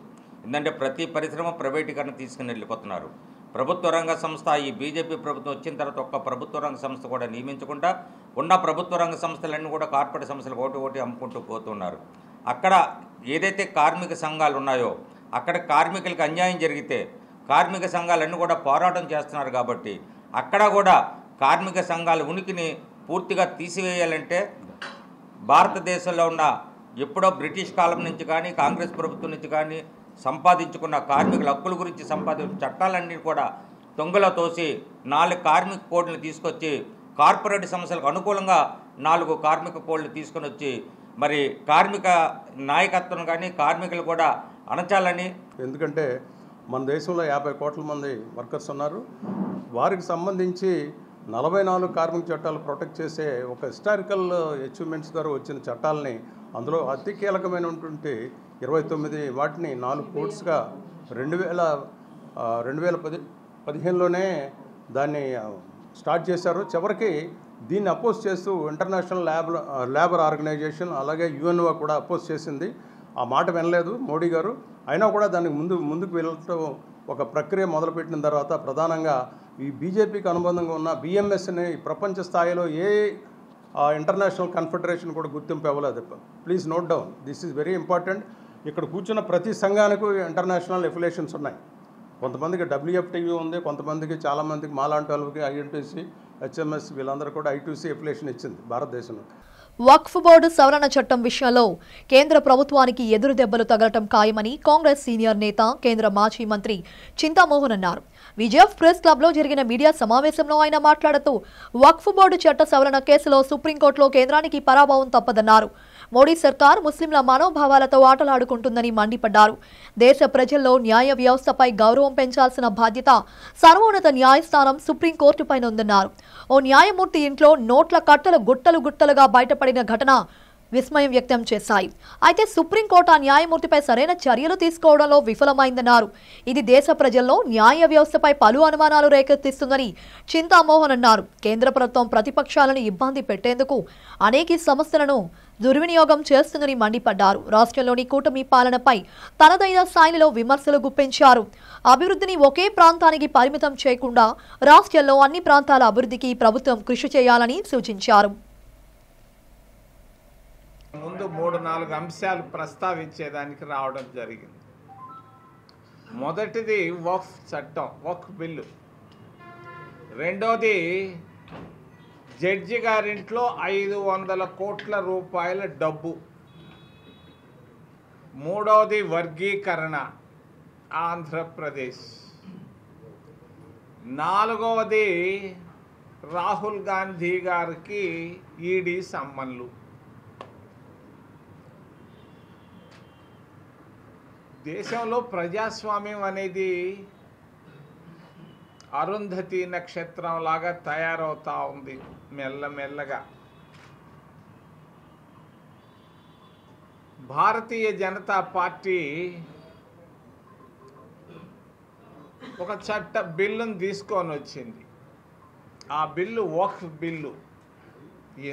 ఎందుకంటే ప్రతి పరిశ్రమ ప్రైవేటీకరణ తీసుకుని వెళ్ళిపోతున్నారు. ప్రభుత్వ రంగ సంస్థ ఈ బీజేపీ ప్రభుత్వం వచ్చిన తర్వాత ఒక్క ప్రభుత్వ రంగ సంస్థ కూడా నియమించకుండా ఉన్న ప్రభుత్వ రంగ సంస్థలన్నీ కూడా కార్పొరేట్ సంస్థలు ఒకటి అమ్ముకుంటూ పోతున్నారు. అక్కడ ఏదైతే కార్మిక సంఘాలు ఉన్నాయో అక్కడ కార్మికులకు అన్యాయం జరిగితే కార్మిక సంఘాలన్నీ కూడా పోరాటం చేస్తున్నారు. కాబట్టి అక్కడ కూడా కార్మిక సంఘాల ఉనికిని పూర్తిగా తీసివేయాలంటే భారతదేశంలో ఉన్న ఎప్పుడో బ్రిటిష్ కాలం నుంచి కానీ కాంగ్రెస్ ప్రభుత్వం నుంచి కానీ సంపాదించుకున్న కార్మికుల హక్కుల గురించి సంపాదించిన చట్టాలన్నీ కూడా తొంగలో తోసి 4 కార్మిక కోడ్లు తీసుకొచ్చి కార్పొరేట్ సంస్థలకు అనుకూలంగా 4 కార్మిక కోడ్లు తీసుకొని వచ్చి మరి కార్మిక నాయకత్వం కానీ కార్మికులు కూడా అణచాలని. ఎందుకంటే మన దేశంలో 50 కోట్ల మంది వర్కర్స్ ఉన్నారు. వారికి సంబంధించి 44 కార్మిక చట్టాలు ప్రొటెక్ట్ చేసే ఒక హిస్టారికల్ అచీవ్మెంట్స్ ద్వారా వచ్చిన చట్టాలని అందులో అతి కీలకమైనటువంటి 29 వాటిని 4 కోడ్స్గా 2015లోనే దాన్ని స్టార్ట్ చేశారు. చివరికి దీన్ని అపోజ్ చేస్తూ ఇంటర్నేషనల్ లేబర్ ఆర్గనైజేషన్ అలాగే యుఎన్ఓ కూడా అపోజ్ చేసింది. ఆ మాట వినలేదు మోడీ గారు. అయినా కూడా దానికి ముందుకు వెళ్ళటం ఒక ప్రక్రియ మొదలుపెట్టిన తర్వాత ప్రధానంగా ఈ బీజేపీకి అనుబంధంగా ఉన్న బిఎంఎస్ని ప్రపంచ స్థాయిలో ఏ ఇంటర్నేషనల్ కన్ఫెడరేషన్ కూడా గుర్తింపు ఇవ్వలేదు. Please note down, this is very important. ఇక్కడ కూర్చున్న ప్రతి సంఘానికి ఇంటర్నేషనల్ ఎఫిలియేషన్స్ ఉన్నాయి. కొంతమందికి WFTU ఉంది, కొంతమందికి చాలామందికి మాలాంటి వాళ్ళకి INTC, HMS వీళ్ళందరూ కూడా I2C ఎఫిలియేషన్ ఇచ్చింది భారతదేశంలో. వక్ఫ్ బోర్డు సవరణ చట్టం విషయంలో కేంద్ర ప్రభుత్వానికి ఎదురు దెబ్బలు తగలటం ఖాయమని కాంగ్రెస్ సీనియర్ నేత కేంద్ర మాజీ మంత్రి చింతామోహన్ అన్నారు. విజయ్ ప్రెస్ క్లబ్లో జరిగిన మీడియా సమావేశంలో ఆయన మాట్లాడుతూ వక్ఫ్ బోర్డు చట్ట సవరణ కేసులో సుప్రీంకోర్టులో కేంద్రానికి పరాభవం తప్పదన్నారు. మోడీ సర్కార్ ముస్లింల మనోభావాలతో ఆటలాడుకుంటుందని మండిపడ్డారు. దేశ ప్రజల్లో న్యాయ వ్యవస్థపై గౌరవం పెంచాల్సిన బాధ్యత సర్వోన్నత న్యాయస్థానం సుప్రీంకోర్టుపైన ఉందన్నారు. ఓ న్యాయమూర్తి ఇంట్లో నోట్ల కట్టలు గుట్టలుగా బయటపడిన ఘటన విస్మయం వ్యక్తం చేశాయి. అయితే సుప్రీంకోర్టు ఆ న్యాయమూర్తిపై సరైన చర్యలు తీసుకోవడంలో విఫలమైందన్నారు. ఇది దేశ ప్రజల్లో న్యాయ వ్యవస్థపై పలు అనుమానాలు రేకెత్తిస్తుందని చింతామోహన్ అన్నారు. కేంద్ర ప్రభుత్వం ప్రతిపక్షాలను ఇబ్బంది పెట్టేందుకు అనేక సంస్థలను దుర్వినియోగం చేస్తుందని మండిపడ్డారు. రాష్ట్రంలోని కూటమి పాలనపై తనదైన స్థాయిలో విమర్శలు గుప్పించారు. అభివృద్ధిని ఒకే ప్రాంతానికి పరిమితం చేయకుండా రాష్ట్రంలో అన్ని ప్రాంతాల అభివృద్ధికి ప్రభుత్వం కృషి చేయాలని సూచించారు. ముందు 3-4 అంశాలు ప్రస్తావించేదానికి రావడం జరిగింది. మొదటిది వక్ఫ్ చట్టం, వక్ఫ్ బిల్లు. రెండోది జడ్జి గారింట్లో 500 కోట్ల రూపాయల డబ్బు. మూడవది వర్గీకరణ ఆంధ్రప్రదేశ్. నాలుగవది రాహుల్ గాంధీ గారికి ఈడీ సమ్మన్లు. దేశంలో ప్రజాస్వామ్యం అనేది అరుంధతి నక్షత్రం లాగా తయారవుతా ఉంది మెల్లమెల్లగా. భారతీయ జనతా పార్టీ ఒక చట్ట బిల్లును తీసుకొని వచ్చింది. ఆ బిల్లు వక్ఫ్ బిల్లు.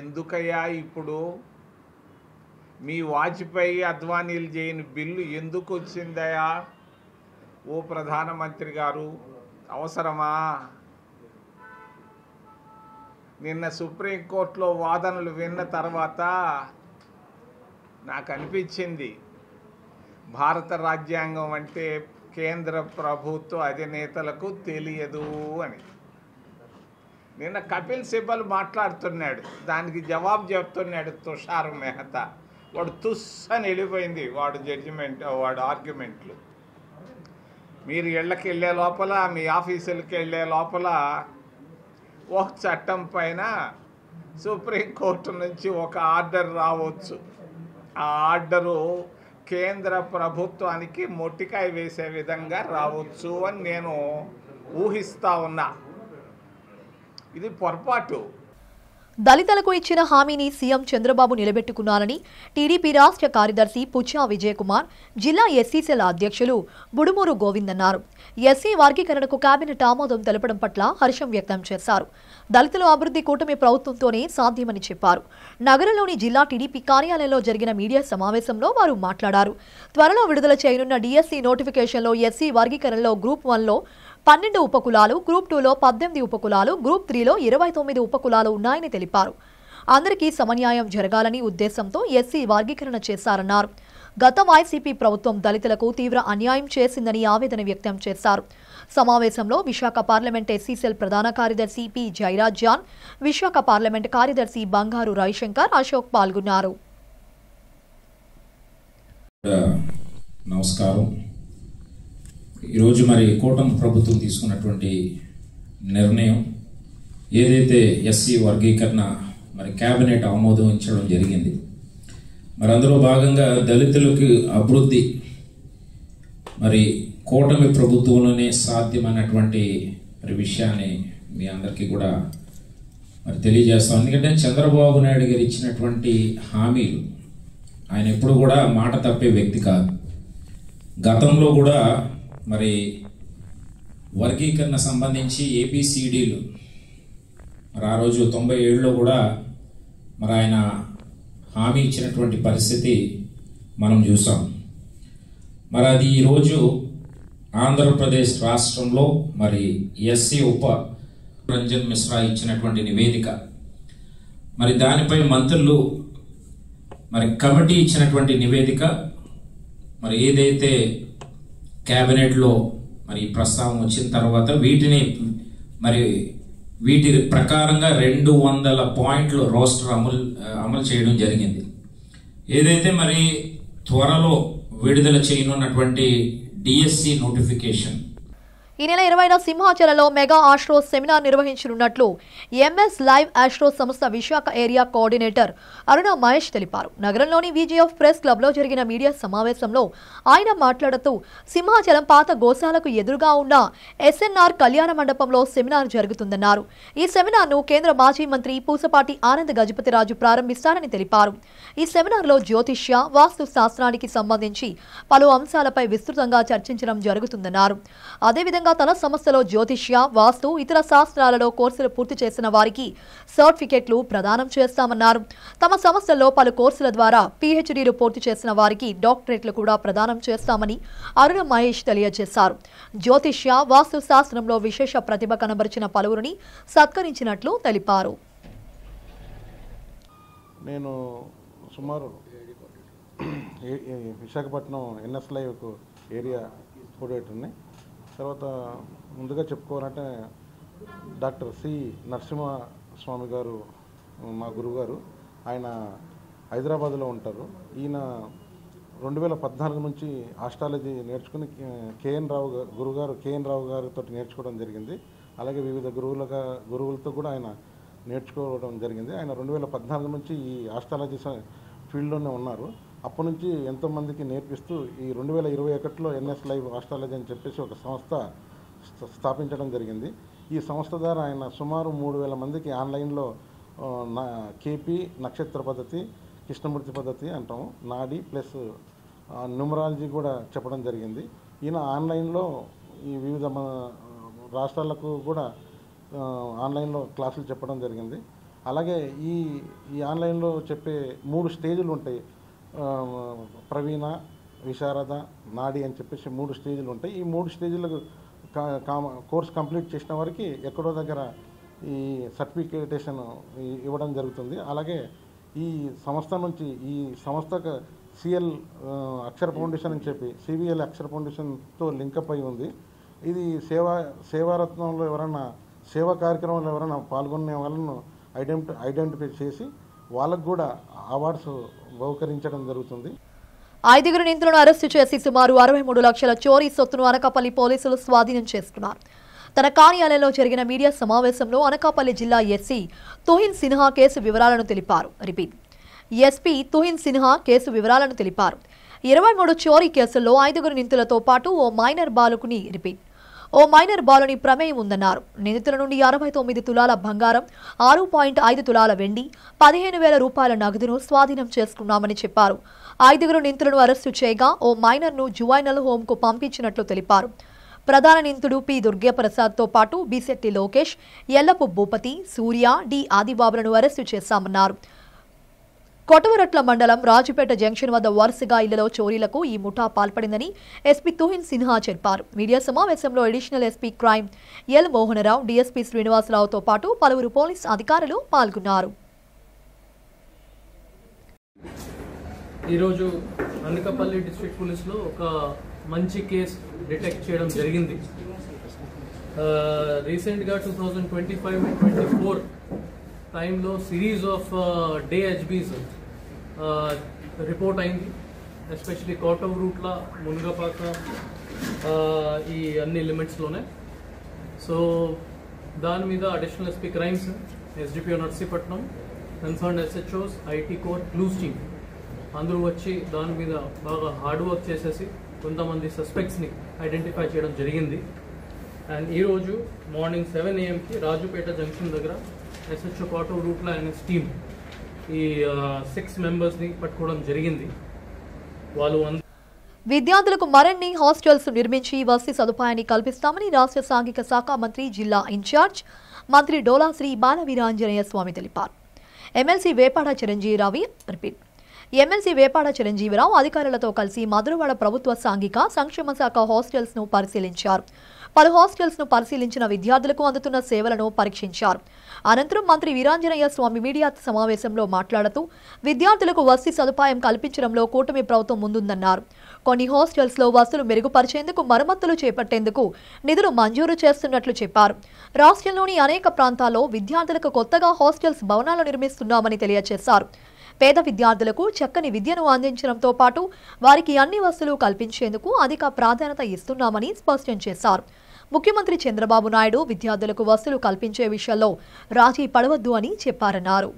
ఎందుకయ్యా ఇప్పుడు మీ వాజ్పేయి అద్వానీలు చేయని బిల్లు ఎందుకు వచ్చిందయా ఓ ప్రధానమంత్రి గారు? అవసరమా? నిన్న సుప్రీంకోర్టులో వాదనలు విన్న తర్వాత నాకు అనిపించింది భారత రాజ్యాంగం అంటే కేంద్ర ప్రభుత్వ అధినేతలకు తెలియదు అని. నిన్న కపిల్ సిబల్ మాట్లాడుతున్నాడు, దానికి జవాబు చెప్తున్నాడు తుషార్ మెహతా. వాడు తుస్ అని వెళ్ళిపోయింది వాడు జడ్జిమెంట్, వాడు ఆర్గ్యుమెంట్లు. మీరు ఇళ్ళకి వెళ్ళే లోపల, మీ ఆఫీసులకి వెళ్ళే లోపల ఒక చట్టం పైన సుప్రీంకోర్టు నుంచి ఒక ఆర్డర్ రావచ్చు. ఆ ఆర్డరు కేంద్ర ప్రభుత్వానికి మొట్టికాయ వేసే విధంగా రావచ్చు అని నేను ఊహిస్తా ఉన్నా. ఇది పొరపాటు. దళితులకు ఇచ్చిన హామీని సీఎం చంద్రబాబు నిలబెట్టుకున్నారని టీడీపీ రాష్ట్ర కార్యదర్శి పుచ్చా విజయ్ కుమార్, జిల్లా ఎస్సీ సెల్ అధ్యక్షులు బుడుమూరు గోవింద్ అన్నారు. ఎస్సీ వర్గీకరణకు కేబినెట్ ఆమోదం తెలపడం పట్ల హర్షం వ్యక్తం చేశారు. దళితుల అభివృద్ధి కూటమి ప్రభుత్వంతోనే సాధ్యమని చెప్పారు. నగరంలోని జిల్లా టీడీపీ కార్యాలయంలో జరిగిన మీడియా సమావేశంలో వారు మాట్లాడారు. త్వరలో విడుదల చేయనున్న డిఎస్సీ నోటిఫికేషన్లో ఎస్సీ వర్గీకరణలో గ్రూప్ 1లో 12 ఉపకులాలు, గ్రూప్ 2లో 18 ఉపకులాలు, గ్రూప్ 3లో 29 ఉపకులాలు ఉన్నాయని తెలిపారు. అందరికీ సమన్యాయం జరగాలని ఉద్దేశంతో ఎస్సీ వర్గీకరణ చేశారన్నారు. గత వైసీపీ ప్రభుత్వం దళితులకు తీవ్ర అన్యాయం చేసిందని ఆవేదన వ్యక్తం చేశారు. సమావేశంలో విశాఖ పార్లమెంట్ ఎస్సీ సెల్ ప్రధాన కార్యదర్శి పి జైరాజ్ జాన్, విశాఖ పార్లమెంట్ కార్యదర్శి బంగారు రవిశంకర్, అశోక్ పాల్గొన్నారు. నమస్కారం. ఈరోజు మరి కూటమి ప్రభుత్వం తీసుకున్నటువంటి నిర్ణయం ఏదైతే ఎస్సీ వర్గీకరణ మరి కేబినెట్ ఆమోదించడం జరిగింది. మరి అందులో భాగంగా దళితులకు అభివృద్ధి మరి కూటమి ప్రభుత్వంలోనే సాధ్యమైనటువంటి మరి విషయాన్ని మీ అందరికీ కూడా మరి తెలియజేస్తాం. ఎందుకంటే చంద్రబాబు నాయుడు గారు ఇచ్చినటువంటి హామీలు ఆయన ఎప్పుడు కూడా మాట తప్పే వ్యక్తి కాదు. గతంలో కూడా మరి వర్గీకరణ సంబంధించి ఏబిసిడీలు మరి ఆ రోజు 97లో కూడా మరి ఆయన హామీ ఇచ్చినటువంటి పరిస్థితి మనం చూసాం. మరి అది ఈరోజు ఆంధ్రప్రదేశ్ రాష్ట్రంలో మరి ఎస్సీ ఉప రంజన్ మిశ్రా ఇచ్చినటువంటి నివేదిక, మరి దానిపై మంత్రులు మరి కమిటీ ఇచ్చినటువంటి నివేదిక, మరి ఏదైతే క్యాబినెట్లో మరి ప్రస్తావన వచ్చిన తర్వాత వీటి ప్రకారంగా 200 పాయింట్లు రోస్టర్ అమలు చేయడం జరిగింది. ఏదైతే మరి త్వరలో విడుదల చేయనున్నటువంటి డిఎస్సి నోటిఫికేషన్, ఈ నెల 20న సింహాచలంలో మెగా ఆస్ట్రో సెమినార్ నిర్వహించనున్నట్లు ఎంఎస్ లైవ్ ఆస్ట్రో సంస్థ విశాఖ ఏరియా కోఆర్డినేటర్ అరుణ మహేష్ తెలిపారు. నగరంలోని విజిఎఫ్ ప్రెస్ క్లబ్లో జరిగిన మీడియా సమావేశంలో ఆయన మాట్లాడుతూ సింహాచలం పాత గోశాలకు ఎదురుగా ఉన్న ఎస్ఎన్ఆర్ కళ్యాణ మండపంలో సెమినార్ జరుగుతుందన్నారు. ఈ సెమినార్ను కేంద్ర మాజీ మంత్రి పూసపాటి ఆనంద్ గజపతిరాజు ప్రారంభిస్తారని తెలిపారు. ఈ సెమినార్లో జ్యోతిష్య, వాస్తు శాస్త్రానికి సంబంధించి పలు అంశాలపై విస్తృతంగా చర్చించడం జరుగుతుందన్నారు. అదేవిధంగా తన సంస్థలో జ్యోతిష్య, వాస్తు, ఇతర శాస్త్రాలలో కోర్సులు పూర్తి చేసిన వారికి సర్టిఫికెట్లు ప్రదానం చేస్తామన్నారు. తమ సంస్థల్లో పలు కోర్సుల ద్వారా పీహెచ్డీలు పూర్తి చేసిన వారికి డాక్టరేట్లు కూడా ప్రదానం చేస్తామని అరుణ మహేష్ తెలియజేశారు. జ్యోతిష్య, వాస్తు శాస్త్రంలో విశేష ప్రతిభ కనబరిచిన పలువురిని సత్కరించినట్లు తెలిపారు. నేను సుమారు విశాఖపట్నం ఎన్ఎస్ లైవ్కు ఏరియా కోఆర్డినేటర్ని. తర్వాత ముందుగా చెప్పుకోవాలంటే డాక్టర్ సి నరసింహస్వామి గారు మా గురువుగారు. ఆయన హైదరాబాద్లో ఉంటారు. ఈయన 2014 నుంచి ఆస్ట్రాలజీ నేర్చుకుని గురుగారు కేఎన్ రావు గారితో నేర్చుకోవడం జరిగింది. అలాగే వివిధ గురువులతో కూడా ఆయన నేర్చుకోవడం జరిగింది. ఆయన 2014 నుంచి ఈ ఆస్ట్రాలజీ ఫీల్డ్లోనే ఉన్నారు. అప్పటి నుంచి ఎంతోమందికి నేర్పిస్తూ ఈ 2021లో ఎన్ఎస్ లైవ్ ఆస్ట్రాలజీ అని చెప్పేసి ఒక సంస్థ స్థాపించడం జరిగింది. ఈ సంస్థ ద్వారా ఆయన సుమారు 3000 మందికి ఆన్లైన్లో కేపీ నక్షత్ర పద్ధతి, కృష్ణమూర్తి పద్ధతి అంటాము, నాడి ప్లస్ న్యూమరాలజీ కూడా చెప్పడం జరిగింది. ఈయన ఆన్లైన్లో ఈ వివిధ రాష్ట్రాలకు కూడా ఆన్లైన్లో క్లాసులు చెప్పడం జరిగింది. అలాగే ఈ ఆన్లైన్లో చెప్పే 3 స్టేజులు ఉంటాయి. ప్రవీణ, విశారద, నాడి అని చెప్పేసి 3 స్టేజీలు ఉంటాయి. ఈ 3 స్టేజీలకు కోర్స్ కంప్లీట్ చేసిన వారికి ఎక్కడో దగ్గర ఈ సర్టిఫికేటేషన్ ఇవ్వడం జరుగుతుంది. అలాగే ఈ సంస్థ నుంచి ఈ సంస్థకు సిఎల్ అక్షర ఫౌండేషన్ అని చెప్పి సివిఎల్ అక్షర ఫౌండేషన్తో లింకప్ అయి ఉంది. ఇది సేవారత్నంలో ఎవరైనా సేవా కార్యక్రమంలో ఎవరైనా పాల్గొనే వాళ్ళను ఐడెంటిఫై చేసి వాళ్ళకు కూడా అవార్డ్స్ బహుకరించడం జరుగుతుంది. 5 నిందితులను అరెస్టు చేసి సుమారు 63 లక్షల చోరీ సొత్తును అనకాపల్లి పోలీసులు స్వాధీనం చేసుకున్నారు. తన కార్యాలయంలో జరిగిన మీడియా సమావేశంలో అనకాపల్లి జిల్లా ఎస్సీ తుహిన్ సిన్హా కేసు వివరాలను తెలిపారు. ఎస్పీ తుహిన్ సిన్హా కేసు వివరాలను తెలిపారు. 23 చోరీ కేసుల్లో 5 నిందితులతో పాటు ఓ మైనర్ బాలుని ప్రమేయం ఉందన్నారు. నిందితుల నుండి 69 తులాల బంగారం, 6.5 తులాల వెండి, 15,000 రూపాయల నగదును స్వాధీనం చేసుకున్నామని చెప్పారు. 5 నిందితులను అరెస్టు చేయగా ఓ మైనర్ను జువైనల్ హోంకు పంపించినట్లు తెలిపారు. ప్రధాన నిందితుడు పి దుర్గాప్రసాద్తో పాటు బిశెట్టి లోకేష్, ఎల్లపు భూపతి, సూర్య, డి ఆదిబాబులను అరెస్టు చేశామన్నారు. కొటవరట్ల మండలం రాజుపేట జంక్షన్ వద్ద వరుసగా ఇళ్లలో చోరీలకు ఈ ముఠా పాల్పడిందని ఎస్పీ తుహిన్ సిన్హా చెప్పారు. మీడియా సమావేశంలో additional SP crime L Mohanarao, DSP శ్రీనివాసరావుతో పాటు పలువురు పోలీస్ అధికారులు పాల్గొన్నారు. ఈరోజు అనకాపల్లి డిస్ట్రిక్ట్ పోలీస్లో ఒక మంచి కేసు డిటెక్ట్ చేయడం జరిగింది. రీసెంట్గా 2025-24 టైంలో సిరీస్ ఆఫ్ డే హెచ్బీస్ రిపోర్ట్ అయింది. ఎస్పెషలీ కోటవ్ రూట్ల, మునగపాక, ఈ అన్ని లిమిట్స్లోనే. సో దాని మీద additional SP crimes, SDPO Narsipatnam, concern SHOs, IT core, clues team అందరూ వచ్చి దాని మీద బాగా హార్డ్ వర్క్ చేసేసి కొంతమంది సస్పెక్ట్స్ని ఐడెంటిఫై చేయడం జరిగింది. అండ్ ఈరోజు మార్నింగ్ 7 AM రాజుపేట జంక్షన్ దగ్గర ఎస్హెచ్ఓ కోటవ్ రూట్ల అండ్ టీమ్ ఈ 6 మెంబర్స్ని పట్టుకోవడం జరిగింది. వాళ్ళు విద్యార్థులకు మరిన్ని హాస్టల్స్ నిర్మించి వసతి సదుపాయాన్ని కల్పిస్తామని రాష్ట్ర సాంఘిక శాఖ మంత్రి, జిల్లా ఇన్ఛార్జ్ మంత్రి డోలా శ్రీ బాలవీరాంజనేయ స్వామి తెలిపారు. ఎమ్మెల్సీ వేపాడ చిరంజీవి ఎమ్మెల్సీ వేపాడ చిరంజీవిరావు అధికారులతో కలిసి మధురవాడ ప్రభుత్వ సాంఘిక సంక్షేమ శాఖ హాస్టల్స్ ను పరిశీలించారు. పలు హాస్టల్స్ ను పరిశీలించిన విద్యార్థులకు అందుతున్న సేవలను పరీక్షించారు. అనంతరం మంత్రి వీరాంజనేయ స్వామి మీడియా సమావేశంలో మాట్లాడుతూ విద్యార్థులకు వసతి సదుపాయం కల్పించడంలో కూటమి ప్రభుత్వం ముందుందన్నారు. కొన్ని హాస్టల్స్ లో వసతులు మెరుగుపరిచేందుకు మరమ్మతులు చేపట్టేందుకు నిధులు మంజూరు చేస్తున్నట్లు చెప్పారు. రాష్ట్రంలోని అనేక ప్రాంతాల్లో విద్యార్థులకు కొత్తగా హాస్టల్స్ భవనాలు నిర్మిస్తున్నామని తెలియజేశారు. పేద విద్యార్థులకు చక్కని విద్యను అందించడంతో పాటు వారికి అన్ని వసతులు కల్పించేందుకు అధిక ప్రాధాన్యత ఇస్తున్నామని స్పష్టం చేశారు. ముఖ్యమంత్రి చంద్రబాబు నాయుడు విద్యార్థులకు వసతులు కల్పించే విషయంలో రాజీ పడవద్దు అని చెప్పారన్నారు.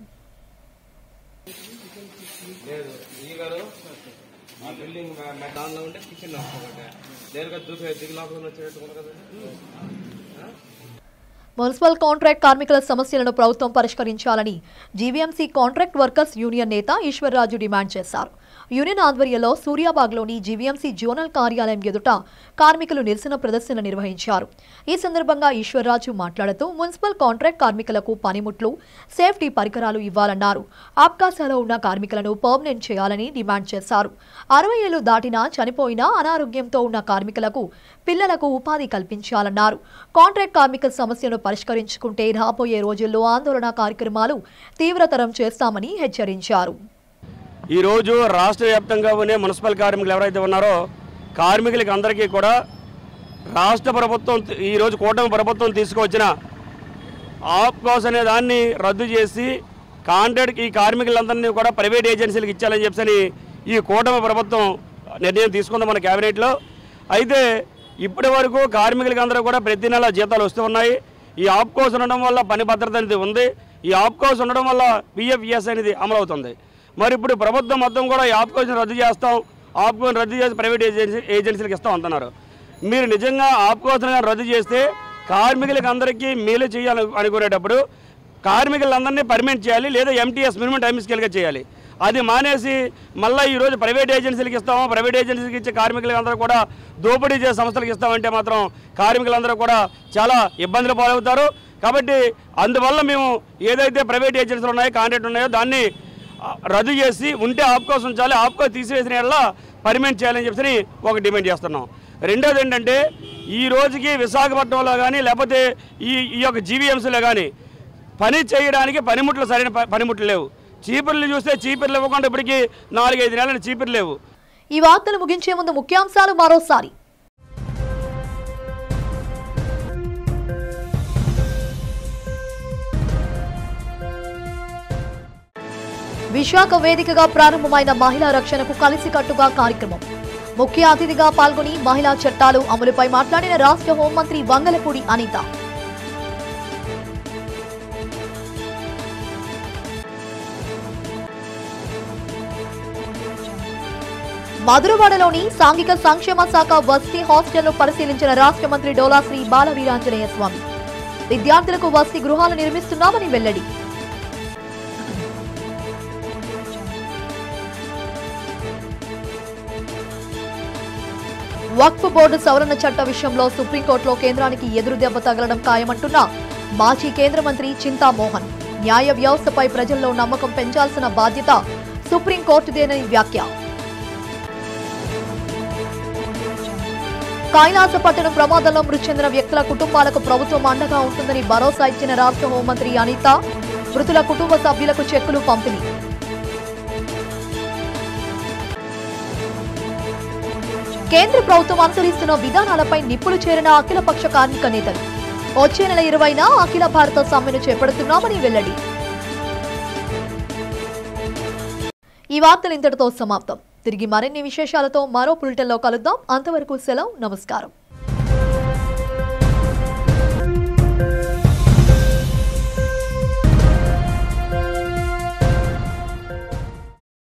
మున్సిపల్ కాంట్రాక్ట్ కార్మికుల సమస్యలను ప్రభుత్వం పరిష్కరించాలని జీవీఎంసీ కాంట్రాక్ట్ వర్కర్స్ యూనియన్ నేత ఈశ్వర్రాజు డిమాండ్ చేశారు. యూనియన్ ఆధ్వర్యంలో సూర్యాబాగ్లోని జీవీఎంసీ జోనల్ కార్యాలయం ఎదుట కార్మికులు నిరసన ప్రదర్శన నిర్వహించారు. ఈ సందర్భంగా ఈశ్వర్రాజు మాట్లాడుతూ మున్సిపల్ కాంట్రాక్ట్ కార్మికులకు పనిముట్లు, సేఫ్టీ పరికరాలు ఇవ్వాలన్నారు. ఆప్కాసాలో ఉన్న కార్మికులను పర్మనెంట్ చేయాలని డిమాండ్ చేశారు. 60 ఏళ్లు దాటినా చనిపోయినా అనారోగ్యంతో ఉన్న కార్మికులకు పిల్లలకు ఉపాధి కల్పించాలన్నారు. కాంట్రాక్ట్ కార్మికుల సమస్యను పరిష్కరించుకుంటే రాబోయే రోజుల్లో ఆందోళన కార్యక్రమాలు తీవ్రతరం చేస్తామని హెచ్చరించారు. ఈరోజు రాష్ట్ర వ్యాప్తంగా ఉన్న మున్సిపల్ కార్మికులు ఎవరైతే ఉన్నారో కార్మికులకి అందరికీ కూడా రాష్ట్ర ప్రభుత్వం ఈరోజు కూటమి ప్రభుత్వం తీసుకువచ్చిన ఆప్కాస్ అనే దాన్ని రద్దు చేసి కాంట్రాక్ట్ ఈ కార్మికులందరినీ కూడా ప్రైవేట్ ఏజెన్సీలకు ఇచ్చాలని చెప్పని ఈ కూటమి ప్రభుత్వం నిర్ణయం తీసుకుంది మన క్యాబినెట్లో. అయితే ఇప్పటి వరకు కార్మికులకి అందరూ కూడా ప్రతి నెల జీతాలు వస్తూ ఉన్నాయి. ఈ ఆప్కాస్ ఉండడం వల్ల పని భద్రత అనేది ఉంది. ఈ ఆప్కాస్ ఉండడం వల్ల పిఎఫ్ఈఎస్ అనేది అమలవుతుంది. మరి ఇప్పుడు ప్రభుత్వం మొత్తం కూడా ఈ ఆప్కాస్ని రద్దు చేస్తాం, ఆప్కాస్ని రద్దు చేసి ప్రైవేట్ ఏజెన్సీలకు ఇస్తాం అంటున్నారు. మీరు నిజంగా ఆప్కాస్ని రద్దు చేస్తే కార్మికులకి అందరికీ మేలు చేయాలి అనుకునేటప్పుడు కార్మికులందరినీ పర్మనెంట్ చేయాలి, లేదా ఎంటీఎస్ మినిమం టైం స్కేల్గా చేయాలి. అది మానేసి మళ్ళీ ఈరోజు ప్రైవేట్ ఏజెన్సీలకు ఇస్తాము, ప్రైవేట్ ఏజెన్సీకి ఇచ్చే కార్మికులందరూ కూడా దోపిడీ చేసే సంస్థలకు ఇస్తామంటే మాత్రం కార్మికులందరూ కూడా చాలా ఇబ్బందులు పాలవుతారు. కాబట్టి అందువల్ల మేము ఏదైతే ప్రైవేట్ ఏజెన్సీలు ఉన్నాయో, కాంట్రాక్ట్ ఉన్నాయో దాన్ని రద్దు చేసి ఉంటే ఆప్కాస్ ఉంచాలి, ఆప్కాస్ తీసివేసిన వల్ల పర్మనెంట్ చేయాలని చెప్పి ఒక డిమాండ్ చేస్తున్నాం. రెండోది ఏంటంటే ఈ రోజుకి విశాఖపట్నంలో కానీ లేకపోతే ఈ యొక్క జీవీఎంసీలో కానీ పని చేయడానికి పనిముట్లు సరైన పనిముట్లు లేవు. చీపుర్లు చూస్తే చీపుర్లు ఇవ్వకుండా ఇప్పటికీ 4-5 నెలలు చీపుర్లు లేవు. ఈ వార్తలు ముగించే ముందు ముఖ్యాంశాలు మరోసారి. విశాఖ వేదికగా ప్రారంభమైన మహిళా రక్షణకు కలిసికట్టుగా కార్యక్రమం. ముఖ్య అతిథిగా పాల్గొని మహిళా చట్టాలు అమలుపై మాట్లాడిన రాష్ట్ర హోంమంత్రి వంగలపూడి అనిత. మధురవాడలోని సాంఘిక సంక్షేమ శాఖ వసతి హాస్టల్ను పరిశీలించిన రాష్ట్ర మంత్రి డోలాశ్రీ బాల వీరాంజనేయ స్వామి. విద్యార్థులకు వసతి గృహాలు నిర్మిస్తున్నామని వెల్లడి. వక్ఫ్ బోర్డు సవరణ చట్ట విషయంలో సుప్రీంకోర్టులో కేంద్రానికి ఎదురు దెబ్బ తగలడం ఖాయమంటున్న మాజీ కేంద్ర మంత్రి చింతామోహన్. న్యాయ వ్యవస్థపై ప్రజల్లో నమ్మకం పెంచాల్సిన బాధ్యత సుప్రీంకోర్టుదేనని వ్యాఖ్య. కైలాసపట్టణం ప్రమాదంలో మృతి చెందిన వ్యక్తుల కుటుంబాలకు ప్రభుత్వం అండగా ఉంటుందని భరోసా ఇచ్చిన రాష్ట్ర హోంమంత్రి అనిత. మృతుల కుటుంబ సభ్యులకు చెక్కులు పంపిణీ. కేంద్ర ప్రభుత్వం అనుసరిస్తున్న విధానాలపై నిప్పులు చేరిన అఖిలపక్ష కార్మిక నేతలు. వచ్చే నెల 20న అఖిల భారత సమ్మెను చేపడుతున్నామని వెల్లడి. ఈ వార్తలు ఇంతటితో సమాప్తం. తిరిగి మరిన్ని విశేషాలతో మరో బులెటిన్లో కలుద్దాం. అంతవరకు సెలవు, నమస్కారం.